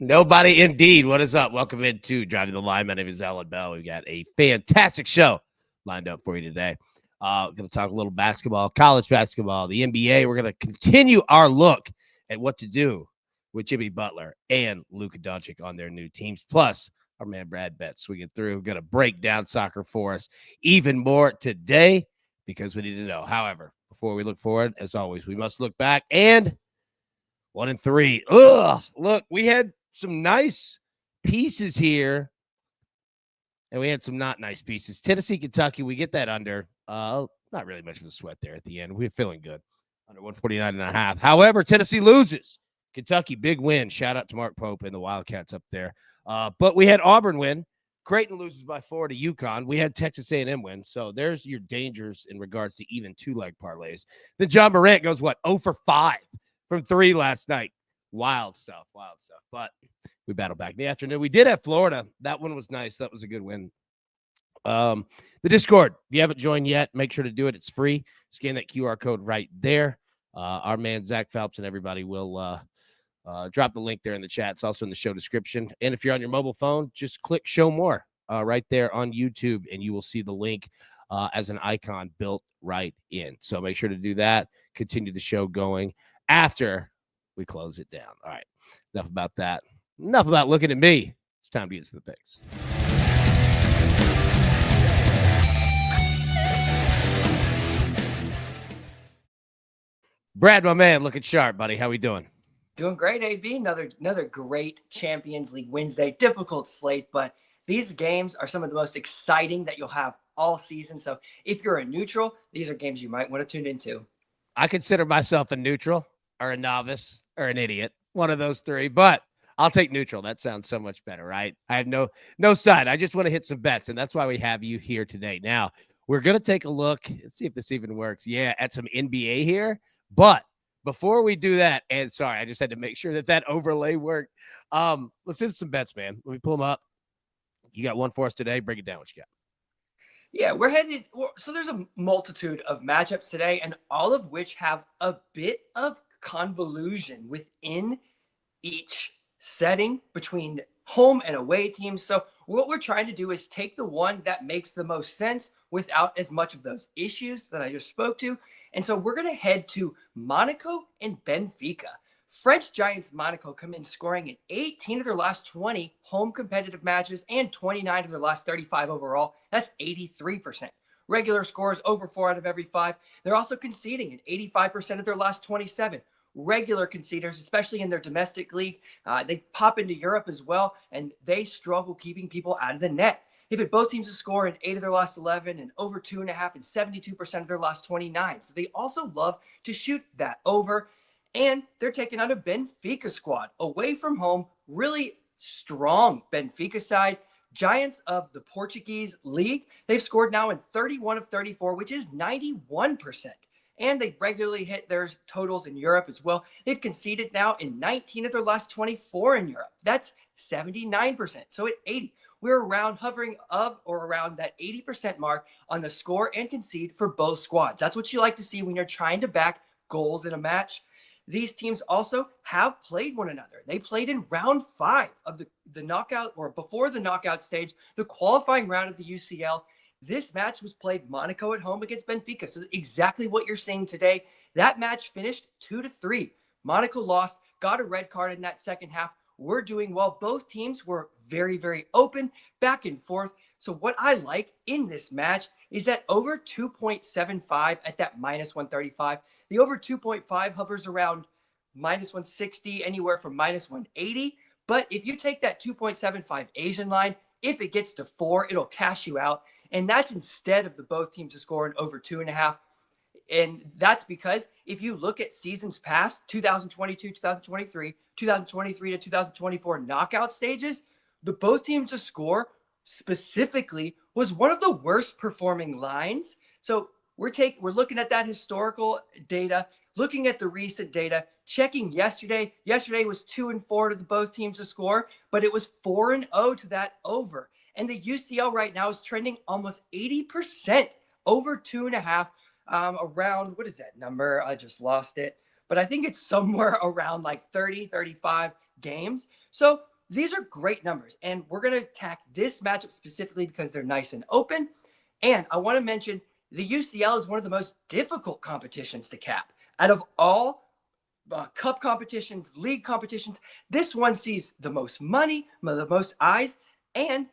Nobody indeed. What is up? Welcome into Driving the Line. My name is Alan Bell. We've got a fantastic show lined up for you today. We're going to talk a little basketball, college basketball, the NBA. We're going to continue our look at what to do with Jimmy Butler and Luka Doncic on their new teams. Plus, our man Brad Betts. We get through. We're going to break down soccer for us even more today because we need to know. However, before we look forward, as always, we must look back. And 1-3. Ugh, look, we had some nice pieces here, and we had some not nice pieces. Tennessee, Kentucky, we get that under. Not really much of a sweat there at the end. We're feeling good. Under 149.5. However, Tennessee loses. Kentucky, big win. Shout out to Mark Pope and the Wildcats up there. But we had Auburn win. Creighton loses by 4 to UConn. We had Texas A&M win. So there's your dangers in regards to even two-leg parlays. Then John Morant goes, 0 for 5 from 3 last night. Wild stuff. But we battled back in the afternoon. We did have Florida. That one was nice. That was a good win. The Discord, if you haven't joined yet, make sure to do it. It's free. Scan that QR code right there. Our man, Zach Phelps, and everybody will drop the link there in the chat. It's also in the show description. And if you're on your mobile phone, just click Show More right there on YouTube, and you will see the link as an icon built right in. So make sure to do that. Continue the show going after we close it down. All right. Enough about that. Enough about looking at me. It's time to get into the picks. Brad, my man, looking sharp, buddy. How we doing? Doing great, AB. Another great Champions League Wednesday. Difficult slate, but these games are some of the most exciting that you'll have all season. So if you're a neutral, these are games you might want to tune into. I consider myself a neutral or a novice or an idiot, one of those three, but I'll take neutral. That sounds so much better, right? I have no side. I just want to hit some bets, and that's why we have you here today. Now, we're going to take a look. Let's see if this even works. Yeah, at some NBA here. But before we do that, and sorry, I just had to make sure that overlay worked. Let's hit some bets, man. Let me pull them up. You got one for us today. Break it down. What you got? Yeah, we're headed. So there's a multitude of matchups today, and all of which have a bit of convolution within each setting between home and away teams. So what we're trying to do is take the one that makes the most sense without as much of those issues that I just spoke to. And so we're going to head to Monaco and Benfica. French Giants Monaco come in scoring in 18 of their last 20 home competitive matches and 29 of their last 35 overall. That's 83%. Regular scores over 4 out of every 5. They're also conceding in 85% of their last 27. Regular conceders, especially in their domestic league, they pop into Europe as well, and they struggle keeping people out of the net. They've had both teams to score in 8 of their last 11 and over 2.5 and 72% of their last 29. So they also love to shoot that over. And they're taking on a Benfica squad away from home, really strong Benfica side. Giants of the Portuguese league, they've scored now in 31 of 34, which is 91%. And they regularly hit their totals in Europe as well. They've conceded now in 19 of their last 24 in Europe. That's 79%. So at 80, we're hovering around that 80% mark on the score and concede for both squads. That's what you like to see when you're trying to back goals in a match. These teams also have played one another. They played in round 5 of the knockout, or before the knockout stage, the qualifying round of the UCL. This match was played Monaco at home against Benfica. So exactly what you're seeing today. That match finished 2-3. Monaco lost, got a red card in that second half. We're doing well. Both teams were very, very open, back and forth. So what I like in this match is that over 2.75 at that minus 135. The over 2.5 hovers around minus 160, anywhere from minus 180. But if you take that 2.75 Asian line, if it gets to 4, it'll cash you out. And that's instead of the both teams to score in over 2.5. And that's because if you look at seasons past, 2022, 2023, 2023 to 2024 knockout stages, the both teams to score specifically was one of the worst performing lines. So we're looking at that historical data, looking at the recent data, checking yesterday. Yesterday was 2-4 to the both teams to score, but it was 4-0 to that over. And the UCL right now is trending almost 80% over 2.5. Around, what is that number? I just lost it. But I think it's somewhere around like 30, 35 games. So these are great numbers, and we're going to attack this matchup specifically because they're nice and open. And I want to mention the UCL is one of the most difficult competitions to cap. Out of all cup competitions, league competitions, this one sees the most money, the most eyes, and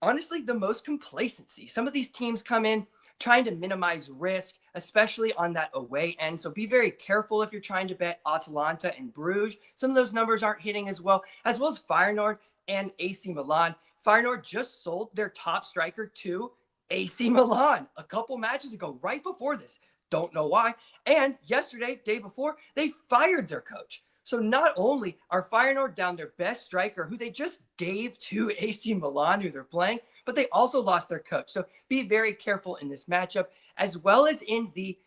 honestly, the most complacency. Some of these teams come in trying to minimize risk, especially on that away end. So be very careful if you're trying to bet Atalanta and Bruges. Some of those numbers aren't hitting as well as Feyenoord and AC Milan. Feyenoord just sold their top striker to AC Milan a couple matches ago, right before this. Don't know why. And yesterday, day before, they fired their coach. So not only are Feyenoord down their best striker, who they just gave to AC Milan, who they're playing, but they also lost their coach. So be very careful in this matchup, as well as in the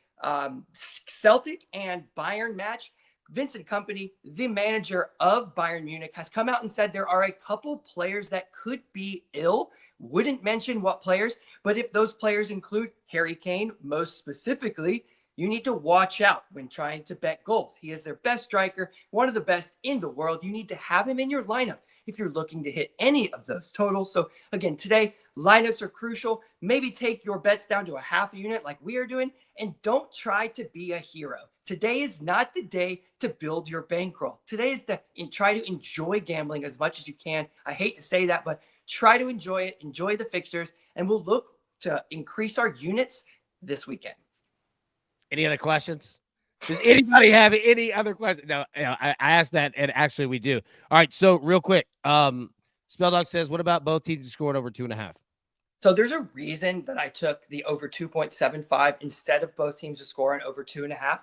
Celtic and Bayern match. Vincent Kompany, the manager of Bayern Munich, has come out and said there are a couple players that could be ill. Wouldn't mention what players, but if those players include Harry Kane, most specifically, you need to watch out when trying to bet goals. He is their best striker, one of the best in the world. You need to have him in your lineup if you're looking to hit any of those totals. So again, today, lineups are crucial. Maybe take your bets down to a half a unit like we are doing, and don't try to be a hero. Today is not the day to build your bankroll. Today is to try to enjoy gambling as much as you can. I hate to say that, but try to enjoy it, enjoy the fixtures, and we'll look to increase our units this weekend. Any other questions? Does anybody have any other questions? No, I asked that, and actually we do. All right, so real quick, Spelldog says, what about both teams scored over 2.5? So there's a reason that I took the over 2.75 instead of both teams to score on over 2.5.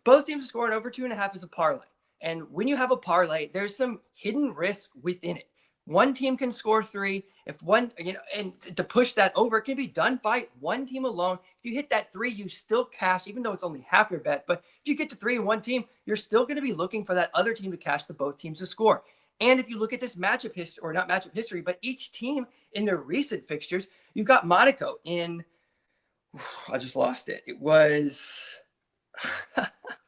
Both teams to score on over 2.5 is a parlay. And when you have a parlay, there's some hidden risk within it. One team can score 3. If one, and to push that over, it can be done by one team alone. If you hit that 3, you still cash, even though it's only half your bet. But if you get to 3 in one team, you're still going to be looking for that other team to cash the both teams to score. And if you look at this matchup history, or not matchup history, but each team in their recent fixtures, you've got Monaco in, I just lost it. It was,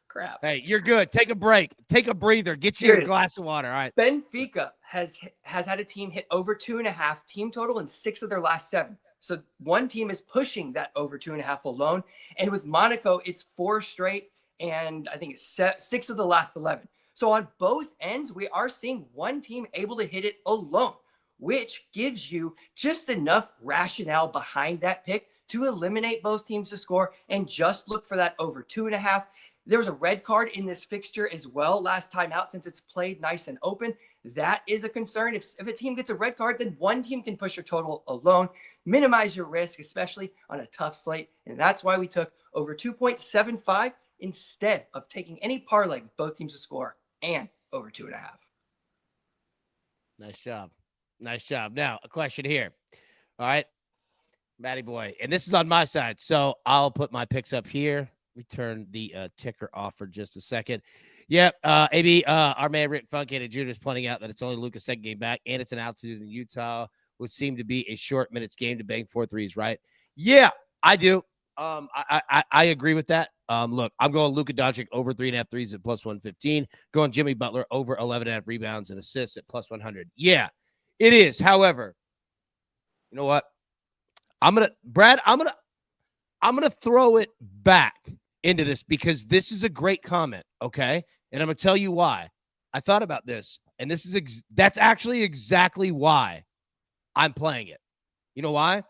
crap. Hey, you're good. Take a break. Take a breather. Get you a glass of water. All right. Benfica has had a team hit over 2.5 team total in 6 of their last 7. So one team is pushing that over 2.5 alone. And with Monaco, it's 4 straight, and I think it's 6 of the last 11. So on both ends, we are seeing one team able to hit it alone, which gives you just enough rationale behind that pick to eliminate both teams to score and just look for that over 2.5. There was a red card in this fixture as well last time out, since it's played nice and open. That is a concern. If a team gets a red card, then one team can push your total alone. Minimize your risk, especially on a tough slate. And that's why we took over 2.75 instead of taking any parlay with both teams to score and over 2.5. Nice job. Nice job. Now, a question here. All right, Matty boy. And this is on my side. So I'll put my picks up here. We turn the ticker off for just a second. Yep. AB, our man Rick Funkin Jr. is pointing out that it's only Luka's second game back, and it's an altitude in Utah, would seem to be a short minutes game to bang 4 threes, right? Yeah, I do. I agree with that. Look, I'm going Luka Doncic over 3.5 threes at plus 115. Going Jimmy Butler over 11.5 rebounds and assists at plus 100. Yeah, it is. However, you know what? I'm gonna throw it back into this because this is a great comment, okay? And I'm going to tell you why. I thought about this, and this is that's actually exactly why I'm playing it. You know why?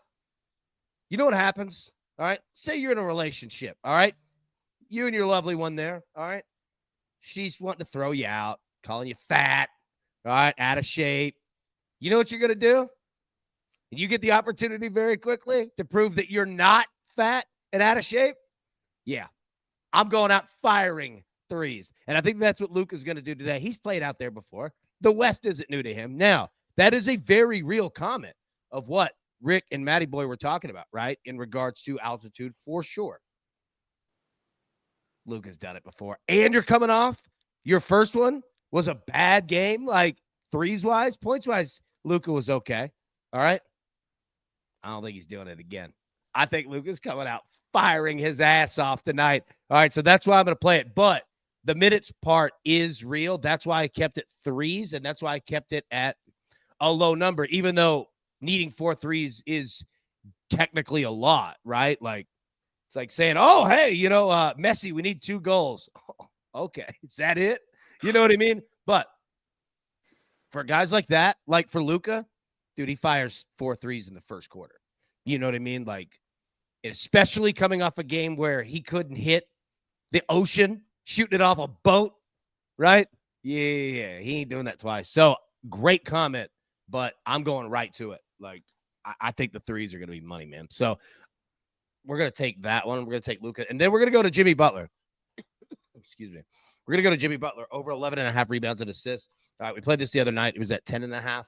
You know what happens, all right? Say you're in a relationship, all right? You and your lovely one there, all right? She's wanting to throw you out, calling you fat, all right, out of shape. You know what you're going to do? And you get the opportunity very quickly to prove that you're not fat and out of shape. Yeah, I'm going out firing threes. And I think that's what Luke is going to do today. He's played out there before. The West isn't new to him. Now, that is a very real comment of what Rick and Matty Boy were talking about, right? In regards to altitude, for sure. Luke has done it before. And you're coming off. Your first one was a bad game, like threes-wise. Points-wise, Luka was okay. All right? I don't think he's doing it again. I think Luka's coming out firing his ass off tonight. All right, so that's why I'm going to play it. But the minutes part is real. That's why I kept it threes, and that's why I kept it at a low number, even though needing 4 threes is technically a lot, right? Like, it's like saying, oh, hey, Messi, we need 2 goals. Okay, is that it? You know what I mean? But for guys like that, like for Luka, dude, he fires 4 threes in the first quarter. You know what I mean? Like, especially coming off a game where he couldn't hit the ocean, shooting it off a boat, right? Yeah, he ain't doing that twice. So great comment, but I'm going right to it. Like, I think the threes are going to be money, man. So we're going to take that one. We're going to take Luka, and then we're going to go to Jimmy Butler. Excuse me. We're going to go to Jimmy Butler over 11.5 rebounds and assists. All right, we played this the other night. It was at 10.5.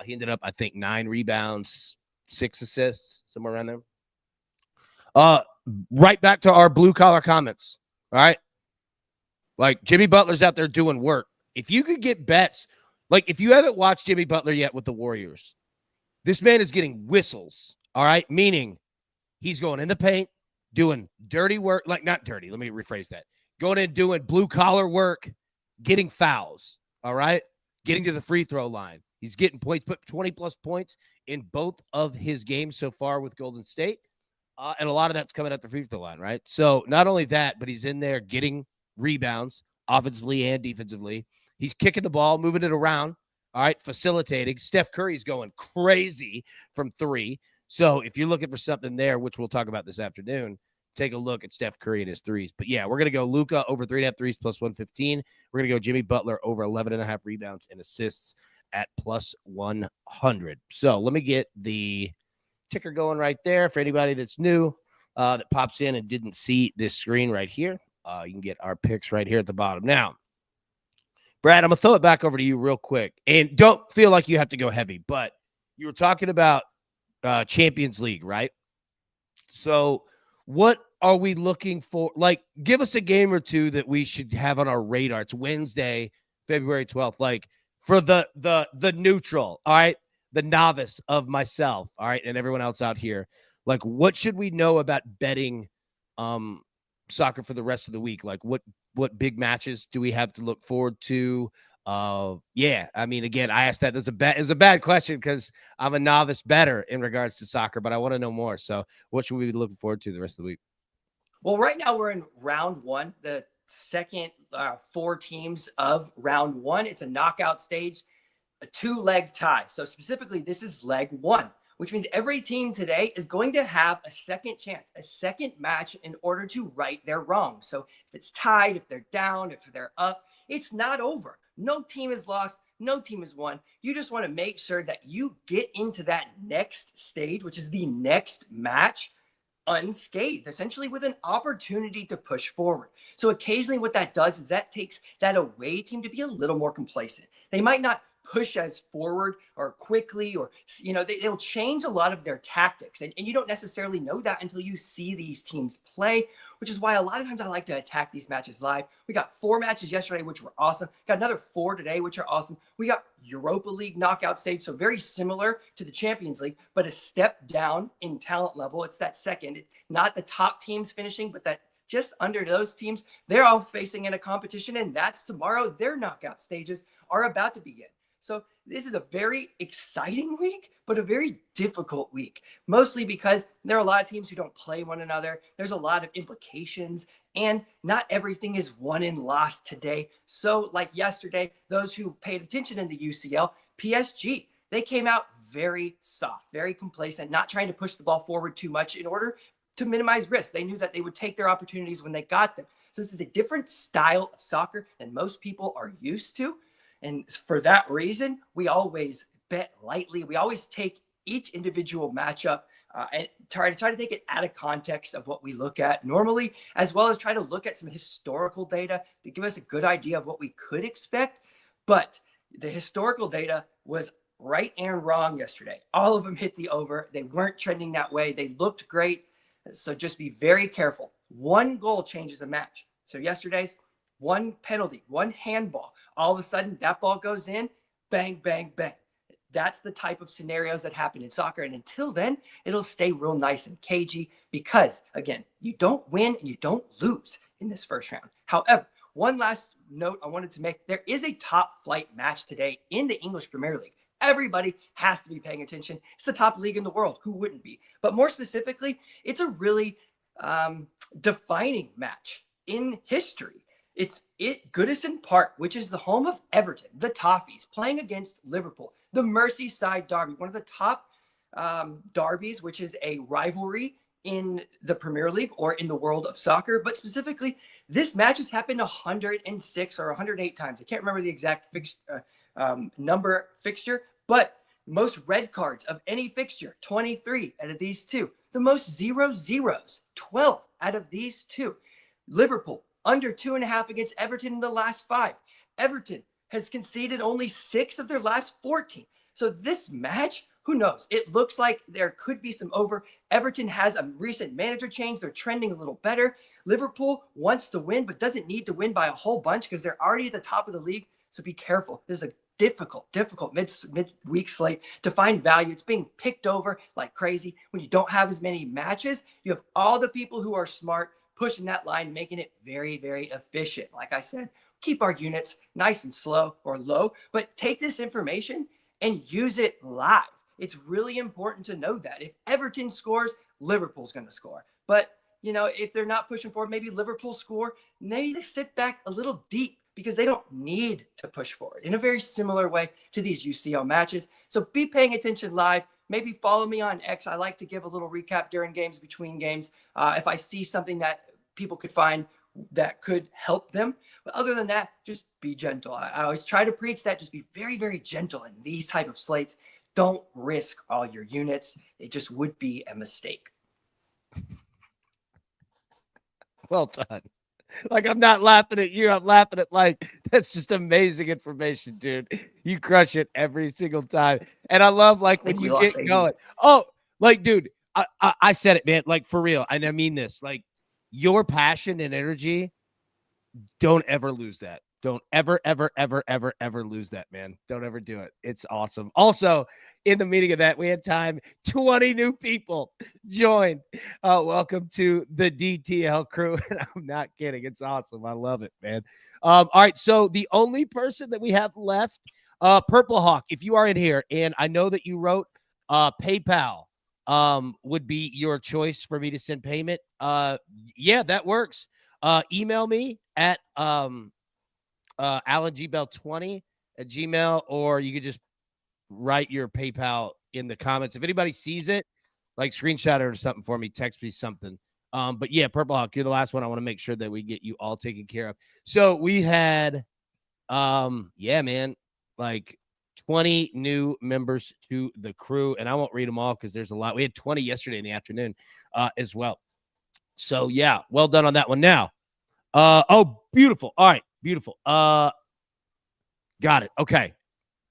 He ended up, I think, 9 rebounds, 6 assists, somewhere around there. Right back to our blue-collar comments, all right? Like, Jimmy Butler's out there doing work. If you could get bets, like, if you haven't watched Jimmy Butler yet with the Warriors, this man is getting whistles, all right? Meaning he's going in the paint, doing dirty work. Like, not dirty. Let me rephrase that. Going in doing blue-collar work, getting fouls, all right? Getting to the free throw line. He's getting points, put 20-plus points in both of his games so far with Golden State. And a lot of that's coming at the free throw line, right? So not only that, but he's in there getting rebounds offensively and defensively. He's kicking the ball, moving it around, all right, facilitating. Steph Curry's going crazy from 3. So if you're looking for something there, which we'll talk about this afternoon, take a look at Steph Curry and his threes. But yeah, we're going to go Luka over 3.5 threes plus 115. We're going to go Jimmy Butler over 11.5 rebounds and assists at plus 100. So let me get the ticker going right there for anybody that's new that pops in and didn't see this screen right here. You can get our picks right here at the bottom. Now, Brad, I'm going to throw it back over to you real quick. And don't feel like you have to go heavy, but you were talking about Champions League, right? So what are we looking for? Like, give us a game or two that we should have on our radar. It's Wednesday, February 12th. Like, for the neutral, all right, the novice of myself, all right, and everyone else out here. Like, what should we know about betting soccer for the rest of the week? Like, what big matches do we have to look forward to? Yeah, I mean, again, I asked that. It's a bad question because I'm a novice bettor in regards to soccer, but I want to know more. So what should we be looking forward to the rest of the week? Well, right now we're in round 1, the second 4 teams of round 1. It's a knockout stage, a 2-leg tie. So specifically, this is leg 1, which means every team today is going to have a second chance, a second match in order to right their wrongs. So if it's tied, if they're down, if they're up, it's not over. No team is lost. No team has won. You just want to make sure that you get into that next stage, which is the next match, unscathed, essentially with an opportunity to push forward. So occasionally what that does is that takes that away team to be a little more complacent. They might not push as forward or quickly, or, they'll change a lot of their tactics. And you don't necessarily know that until you see these teams play, which is why a lot of times I like to attack these matches live. We got 4 matches yesterday, which were awesome. Got another 4 today, which are awesome. We got Europa League knockout stage, so very similar to the Champions League, but a step down in talent level. It's that second, not the top teams finishing, but that just under those teams, they're all facing in a competition, and that's tomorrow. Their knockout stages are about to begin. So this is a very exciting week, but a very difficult week, mostly because there are a lot of teams who don't play one another. There's a lot of implications, and not everything is won and lost today. So like yesterday, those who paid attention in the UCL, PSG, they came out very soft, very complacent, not trying to push the ball forward too much in order to minimize risk. They knew that they would take their opportunities when they got them. So this is a different style of soccer than most people are used to. And for that reason, we always bet lightly. We always take each individual matchup and try to take it out of context of what we look at normally, as well as try to look at some historical data to give us a good idea of what we could expect. But the historical data was right and wrong yesterday. All of them hit the over. They weren't trending that way. They looked great. So just be very careful. 1 goal changes a match. So yesterday's 1 penalty, 1 handball. All of a sudden, that ball goes in, bang, bang, bang. That's the type of scenarios that happen in soccer. And until then, it'll stay real nice and cagey because, again, you don't win and you don't lose in this first round. However, one last note I wanted to make. There is a top flight match today in the English Premier League. everybody has to be paying attention. It's the top league in the world. Who wouldn't be? But more specifically, it's a really defining match in history. It's at Goodison Park, which is the home of Everton, the Toffees, playing against Liverpool, the Merseyside Derby, one of the top derbies, which is a rivalry in the Premier League or in the world of soccer. But specifically, this match has happened 106 or 108 times. I can't remember the exact number fixture, but most red cards of any fixture, 23 out of these two. The most 0-0s, 12 out of these two. Liverpool, under 2.5 against Everton in the last 5. Everton has conceded only 6 of their last 14. So this match, who knows? It looks like there could be some over. Everton has a recent manager change. They're trending a little better. Liverpool wants to win, but doesn't need to win by a whole bunch because they're already at the top of the league. So be careful. This is a difficult mid-week slate to find value. It's being picked over like crazy. When you don't have as many matches, you have all the people who are smart pushing that line, making it very, very efficient. Like I said, keep our units nice and slow or low, but take this information and use it live. It's really important to know that if Everton scores, Liverpool's going to score. But, if they're not pushing forward, maybe Liverpool score, maybe they sit back a little deep because they don't need to push forward in a very similar way to these UCL matches. So be paying attention live. Maybe follow me on X. I like to give a little recap during games, between games, if I see something that people could find that could help them. But other than that, just be gentle. I always try to preach that. Just be very, very gentle in these type of slates. Don't risk all your units. It just would be a mistake. Well done. Like, I'm not laughing at you. I'm laughing at, that's just amazing information, dude. You crush it every single time. And I love, when you get going. Oh, dude, I said it, man. For real. And I mean this. Your passion and energy, don't ever lose that. Don't ever, ever, ever, ever, ever lose that, man. Don't ever do it. It's awesome. Also, in the meeting of that, we had time. 20 new people joined. Welcome to the DTL crew. And I'm not kidding. It's awesome. I love it, man. All right. So the only person that we have left, Purple Hawk, if you are in here, and I know that you wrote PayPal would be your choice for me to send payment. Yeah, that works. Email me at AlanGBell20@gmail, or you could just write your PayPal in the comments. If anybody sees it, screenshot it or something for me, text me something. But yeah, Purple Hawk, you're the last one. I want to make sure that we get you all taken care of. So we had, yeah, man, 20 new members to the crew, and I won't read them all because there's a lot. We had 20 yesterday in the afternoon as well. So yeah, well done on that one. Now, oh, beautiful. All right, beautiful. Got it. Okay.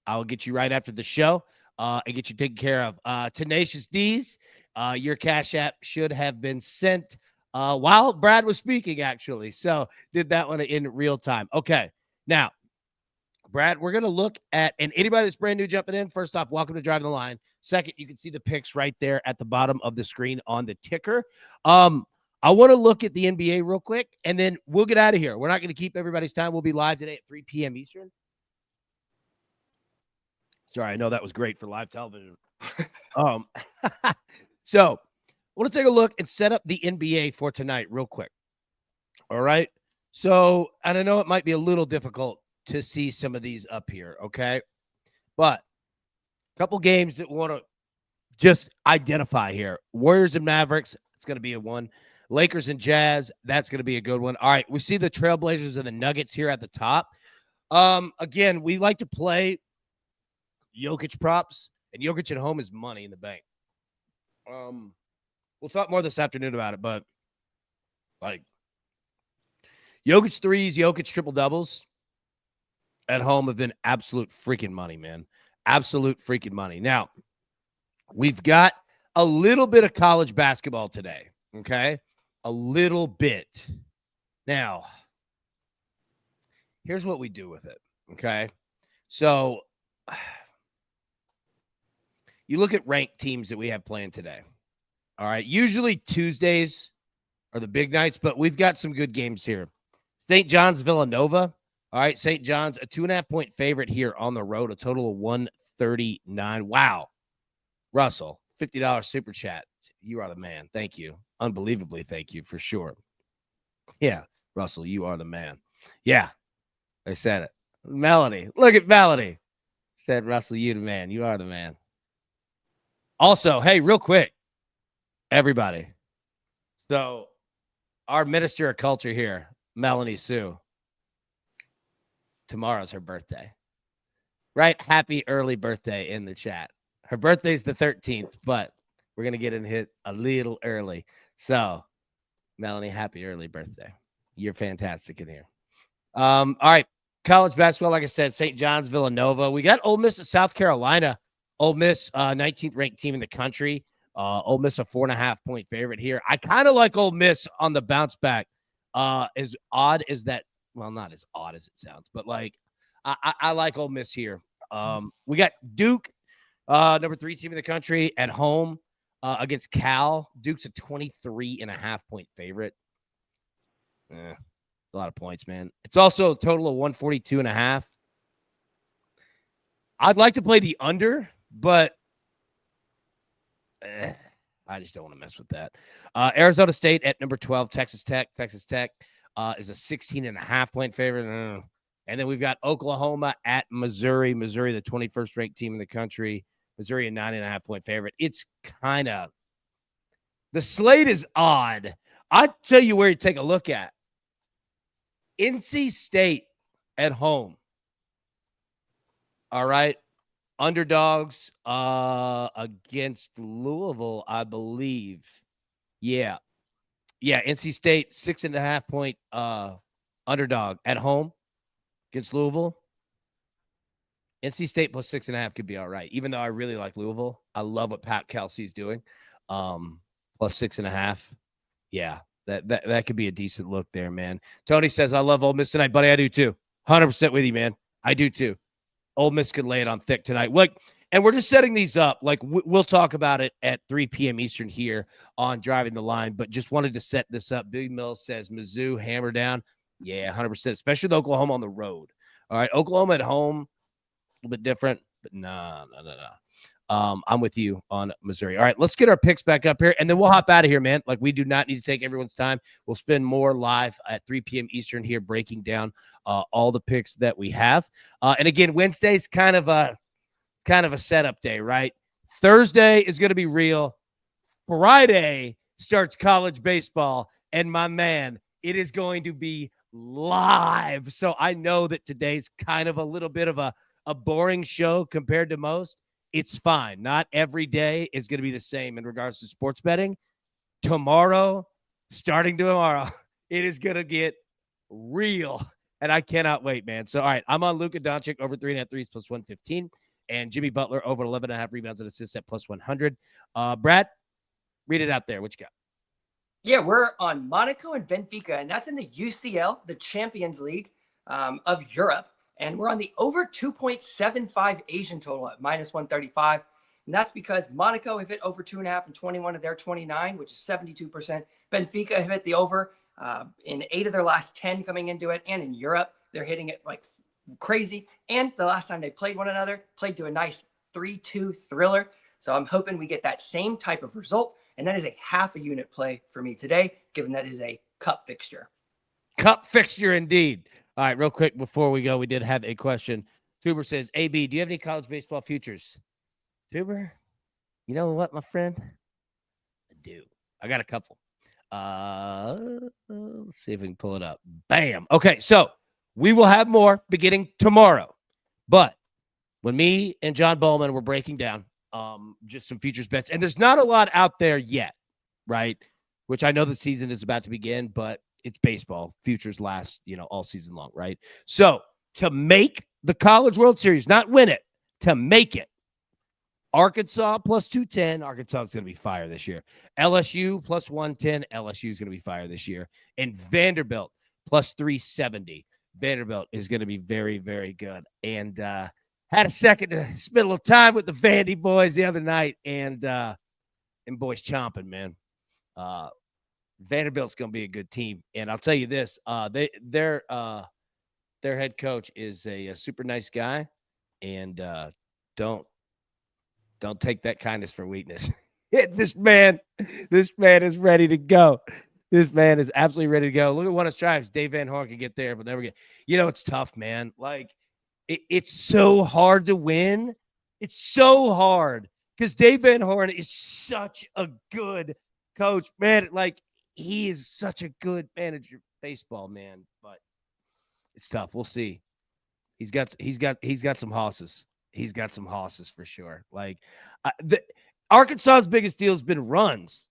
I'll get you right after the show and get you taken care of. Tenacious D's, your Cash App should have been sent while Brad was speaking, actually. So did that one in real time. Okay. Now, Brad, we're going to look at, and anybody that's brand new jumping in, first off, welcome to Driving the Line. Second, you can see the picks right there at the bottom of the screen on the ticker. I want to look at the NBA real quick, and then we'll get out of here. We're not going to keep everybody's time. We'll be live today at 3 p.m. Eastern. Sorry, I know that was great for live television. So I want to take a look and set up the NBA for tonight real quick. All right. So, and I know it might be a little difficult to see some of these up here, okay? But a couple games that we want to just identify here. Warriors and Mavericks, it's going to be a one. Lakers and Jazz, that's going to be a good one. All right, we see the Trailblazers and the Nuggets here at the top. Again, we like to play Jokic props, and Jokic at home is money in the bank. We'll talk more this afternoon about it, but Jokic threes, Jokic triple doubles at home have been absolute freaking money, man. Absolute freaking money. Now, we've got a little bit of college basketball today, okay? A little bit. Now, here's what we do with it, okay? So, you look at ranked teams that we have playing today, all right? Usually Tuesdays are the big nights, but we've got some good games here. St. John's Villanova, All right, St. John's, a 2.5-point favorite here on the road, a total of 139. Wow. Russell, $50 super chat. You are the man. Thank you. Unbelievably, thank you for sure. Yeah, Russell, you are the man. Yeah, I said it. Melody, look at Melody. Said Russell, you the man. You are the man. Also, hey, real quick, everybody. So, our minister of culture here, Melanie Sue, tomorrow's her birthday. Right? Happy early birthday in the chat. Her birthday's the 13th, but we're going to get in hit a little early. So, Melanie, happy early birthday. You're fantastic in here. All right. College basketball, like I said, St. John's, Villanova. We got Ole Miss at South Carolina. Ole Miss, 19th ranked team in the country. Ole Miss, a 4.5-point favorite here. I kind of like Ole Miss on the bounce back. As odd as that, well, not as odd as it sounds, but like I like Ole Miss here. We got Duke, number 3 team in the country, at home against Cal. Duke's a 23.5-point favorite. A lot of points, man. It's also a total of 142.5. I'd like to play the under, but I just don't want to mess with that. Arizona State at number 12, Texas Tech. Texas Tech is a 16.5-point favorite. And then we've got Oklahoma at Missouri. Missouri, the 21st ranked team in the country. Missouri, a 9.5-point favorite. It's kind of – the slate is odd. I'll tell you where you take a look at. NC State at home. All right. Underdogs against Louisville, I believe. Yeah. NC State, 6.5-point underdog at home against Louisville. NC State plus 6.5 could be all right. Even though I really like Louisville. I love what Pat Kelsey's doing. Plus 6.5. Yeah. That could be a decent look there, man. Tony says, I love Ole Miss tonight, buddy. I do too. 100% with you, man. I do too. Ole Miss could lay it on thick tonight. And we're just setting these up. Like, we'll talk about it at 3 p.m. Eastern here on Driving the Line, but just wanted to set this up. Big Mills says, Mizzou, hammer down. Yeah, 100%, especially with Oklahoma on the road. All right, Oklahoma at home, a little bit different, but no. I'm with you on Missouri. All right, let's get our picks back up here, and then we'll hop out of here, man. Like, we do not need to take everyone's time. We'll spend more live at 3 p.m. Eastern here breaking down all the picks that we have. And again, Wednesday's kind of a setup day, right? Thursday is going to be real. Friday starts college baseball, and my man, it is going to be live. So I know that today's kind of a little bit of a boring show compared to most. It's fine. Not every day is going to be the same in regards to sports betting. Starting tomorrow, it is going to get real. And I cannot wait, man. So, all right, I'm on Luka Doncic over 3.5 threes plus 115. And Jimmy Butler over 11.5 rebounds and assists at plus 100. Brad, read it out there. What you got? Yeah, we're on Monaco and Benfica, and that's in the UCL, the Champions League of Europe. And we're on the over 2.75 Asian total at minus 135. And that's because Monaco have hit over 2.5 in 21 of their 29, which is 72%. Benfica have hit the over in 8 of their last 10 coming into it. And in Europe, they're hitting it like crazy. And the last time they played one another, played to a nice 3-2 thriller. So I'm hoping we get that same type of result. And that is a half a unit play for me today, given that is a cup fixture. Cup fixture indeed. All right, real quick before we go, we did have a question. Tuber says, AB, do you have any college baseball futures? Tuber, you know what, my friend? I do. I got a couple. Let's see if we can pull it up. Bam. Okay, so we will have more beginning tomorrow. But when me and John Bowman were breaking down just some futures bets, and there's not a lot out there yet, right? Which I know the season is about to begin, but it's baseball. Futures last, all season long, right? So to make the College World Series, not win it, to make it, Arkansas plus 210. Arkansas is going to be fire this year. LSU plus 110. LSU is going to be fire this year. And Vanderbilt plus 370. Vanderbilt is going to be very, very good. And had a second to spend a little time with the Vandy boys the other night, and boys chomping, man. Vanderbilt's going to be a good team. And I'll tell you this, they're their head coach is a super nice guy, and don't take that kindness for weakness. This man is ready to go. This man is absolutely ready to go. Look at what his tribes. Dave Van Horn can get there, but never get. It's tough, man. Like it's so hard to win. It's so hard because Dave Van Horn is such a good coach, man. Like he is such a good manager of baseball, man. But it's tough. We'll see. He's got some hosses. He's got some hosses for sure. Like Arkansas's biggest deal has been runs.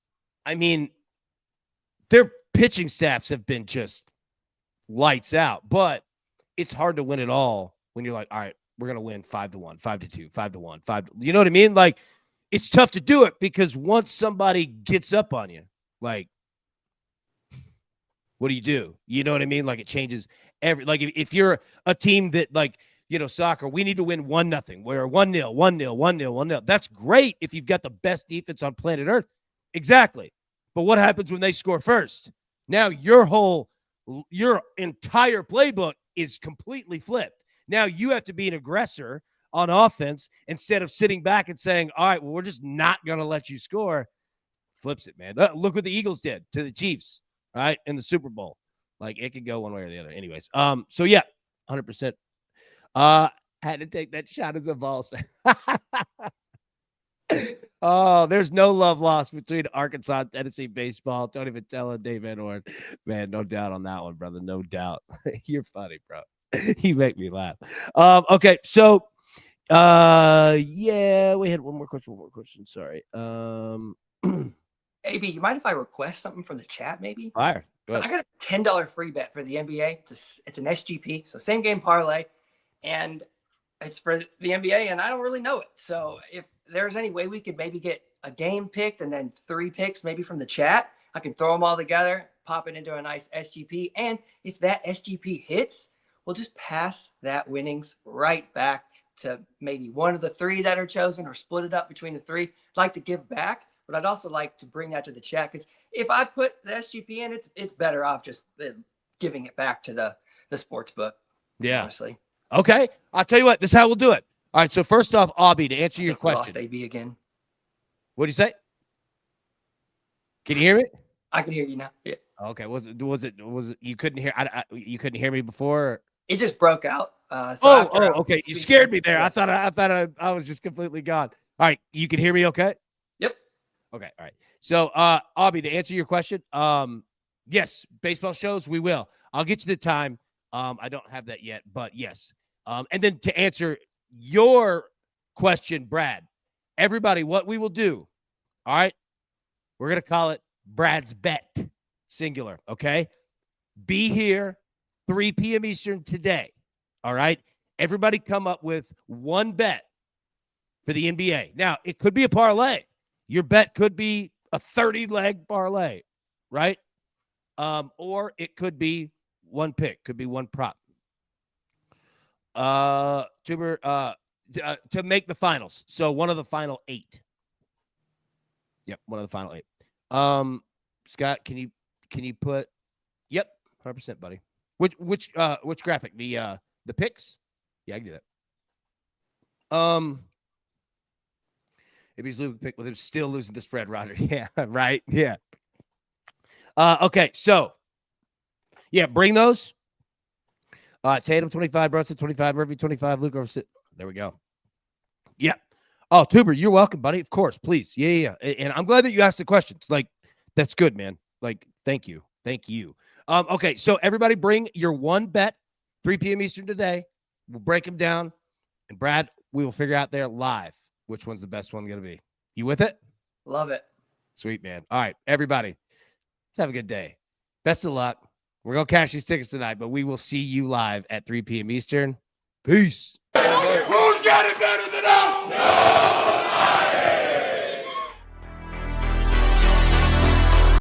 I mean, their pitching staffs have been just lights out, but it's hard to win it all when you're like, all right, we're going to win 5-1, 5-2, 5-1, 5. You know what I mean? Like, it's tough to do it because once somebody gets up on you, like, what do you do? You know what I mean? Like, it changes like, if you're a team that, like, soccer, we need to win 1-0. We're 1-0, 1-0, 1-0, 1-0. That's great if you've got the best defense on planet Earth. Exactly. But what happens when they score first? Now your entire playbook is completely flipped. Now you have to be an aggressor on offense instead of sitting back and saying, all right, well, we're just not going to let you score. Flips it, man. Look what the Eagles did to the Chiefs, right, in the Super Bowl. Like, it could go one way or the other. Anyways, so, yeah, 100%. Had to take that shot as a Vols. Oh, there's no love lost between Arkansas and Tennessee baseball. Don't even tell him, Dave Van Horn. Man, no doubt on that one, brother. No doubt. You're funny, bro. You make me laugh. Okay, so yeah, we had one more question. Sorry. AB, you mind if I request something from the chat, maybe? Fire. I got a $10 free bet for the NBA. It's an SGP, so same game parlay, and it's for the NBA, and I don't really know it. So if there's any way we could maybe get a game picked and then 3 picks maybe from the chat, I can throw them all together, pop it into a nice SGP, and if that SGP hits, we'll just pass that winnings right back to maybe one of the 3 that are chosen or split it up between the 3. I'd like to give back, but I'd also like to bring that to the chat because if I put the SGP in, it's better off just giving it back to the sports book. Yeah. Honestly. Okay. I'll tell you what. This is how we'll do it. All right. So first off, Abby, to answer your question. Lost AB again. What do you say? Can you hear me? I can hear you now. Yeah. Okay. Was it you couldn't hear? You couldn't hear me before? Or? It just broke out. Okay. You scared me there. Yeah. I thought I was just completely gone. All right. You can hear me okay? Yep. Okay. All right. So, Abby, to answer your question, yes, baseball shows, we will. I'll get you the time. I don't have that yet, but yes. And then to answer your question, Brad, everybody, what we will do, all right, we're going to call it Brad's Bet, singular, okay? Be here 3 p.m. Eastern today, all right? Everybody come up with one bet for the NBA. Now, it could be a parlay. Your bet could be a 30-leg parlay, right? Or it could be one pick, could be one prop. To make the finals. So one of the final 8. Yep, one of the final 8. Scott, can you put? Yep, 100%, buddy. Which graphic? The picks? Yeah, I can do that. If he's losing pick with him still losing the spread, Roger. Yeah, right. Yeah. Okay, so yeah, bring those. Tatum 25, Brunson 25, Murphy 25, Luke over. There we go. Yeah. Oh, Tuber, you're welcome, buddy. Of course, please. Yeah. And I'm glad that you asked the questions. Like, that's good, man. Like, thank you. Okay, so everybody bring your one bet, 3 p.m. Eastern today. We'll break them down. And Brad, we will figure out there live which one's the best one going to be. You with it? Love it. Sweet, man. All right, everybody, let's have a good day. Best of luck. We're going to cash these tickets tonight, but we will see you live at 3 p.m. Eastern. Peace. Who's got it better than us? No!